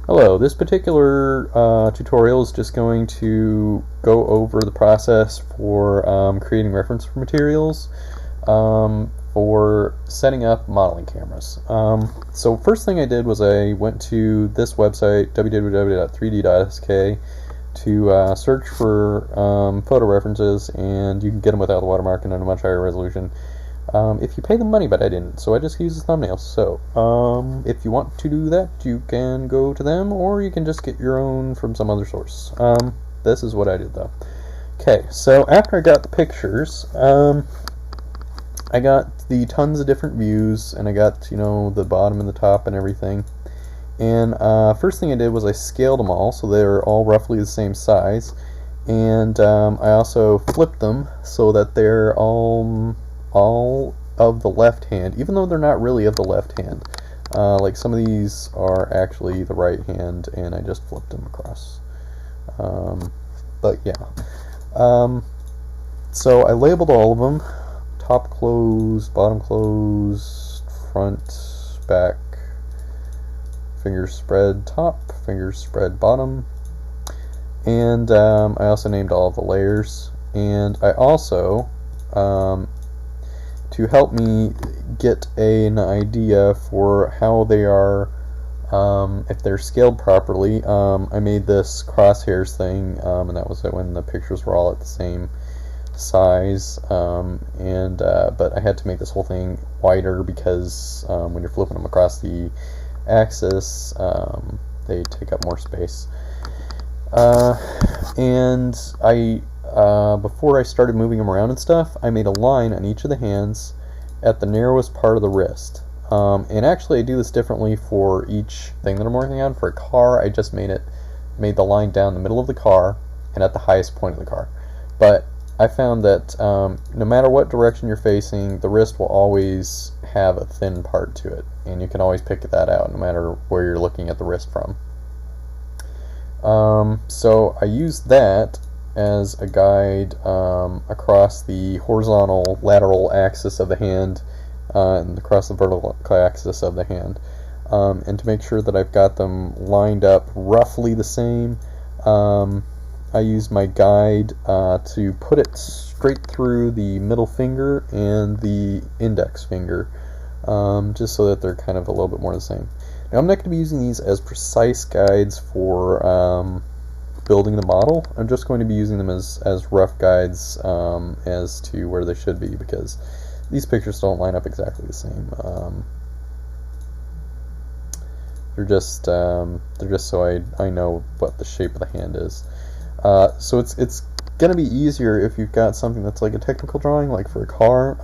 Hello, this particular tutorial is just going to go over the process for creating reference materials for setting up modeling cameras. So first thing I did was I went to this website, www.3d.sk, to search for photo references, and you can get them without the watermark and at a much higher resolution. If you pay the money, but I didn't, so I just use the thumbnails. So, if you want to do that, you can go to them, or you can just get your own from some other source. This is what I did, though. Okay, so after I got the pictures, I got the tons of different views, and I got, the bottom and the top and everything. And first thing I did was I scaled them all, so they're all roughly the same size. And I also flipped them so that they're all of the left hand, even though they're not really of the left hand. Like some of these are actually the right hand, and I just flipped them across. But yeah. So I labeled all of them: top closed, bottom closed, front, back, fingers spread top, fingers spread bottom. And I also named all of the layers. And I also to help me get an idea for how they are, if they're scaled properly, I made this crosshairs thing, and that was when the pictures were all at the same size, but I had to make this whole thing wider because when you're flipping them across the axis, they take up more space. And I before I started moving them around and stuff, I made a line on each of the hands at the narrowest part of the wrist. And actually I do this differently for each thing that I'm working on. For a car, I just made the line down the middle of the car and at the highest point of the car. But I found that no matter what direction you're facing, the wrist will always have a thin part to it, and you can always pick that out no matter where you're looking at the wrist from. So I used that as a guide across the horizontal lateral axis of the hand and across the vertical axis of the hand, and to make sure that I've got them lined up roughly the same, I used my guide to put it straight through the middle finger and the index finger, just so that they're kind of a little bit more the same. Now, I'm not going to be using these as precise guides for building the model. I'm just going to be using them as rough guides as to where they should be, because these pictures don't line up exactly the same. They're just so I know what the shape of the hand is. So it's going to be easier if you've got something that's like a technical drawing, like for a car,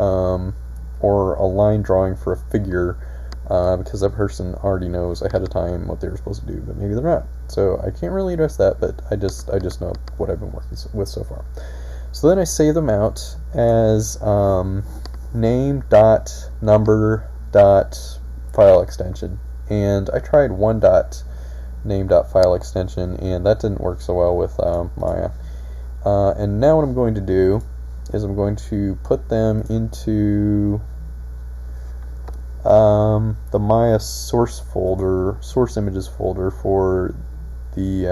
or a line drawing for a figure, because that person already knows ahead of time what they're supposed to do, but maybe they're not. So I can't really address that, but I just know what I've been working with so far. So then I save them out as name.number.file extension, and I tried name.file extension, and that didn't work so well with Maya. And now what I'm going to do is I'm going to put them into the Maya source images folder for the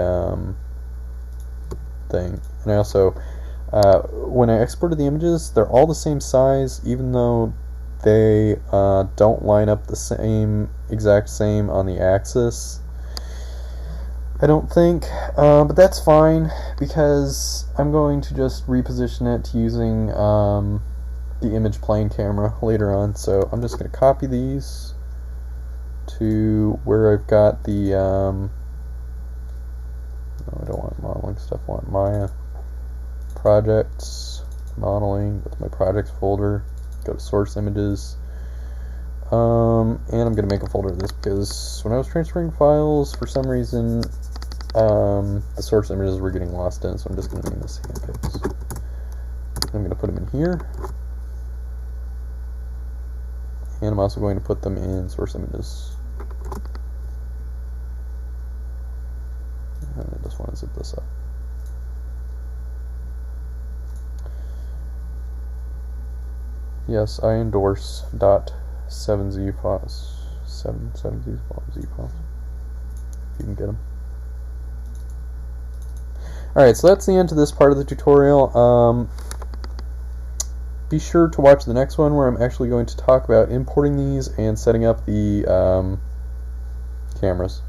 thing. And I also, when I exported the images, they're all the same size, even though they don't line up the exact same on the axis, I don't think, but that's fine, because I'm going to just reposition it using the image plane camera later on. So I'm just going to copy these to where I've got the no, I don't want modeling stuff, I want Maya projects, modeling, go to my projects folder, go to source images, and I'm going to make a folder of this, because when I was transferring files, for some reason the source images were getting lost in, so I'm just going to name this hand pics. I'm going to put them in here, and I'm also going to put them in source images. And I just want to zip this up. Yes, I endorse .7z files. 7z files. you can get them. Alright, so that's the end to this part of the tutorial. Be sure to watch the next one where I'm actually going to talk about importing these and setting up the cameras.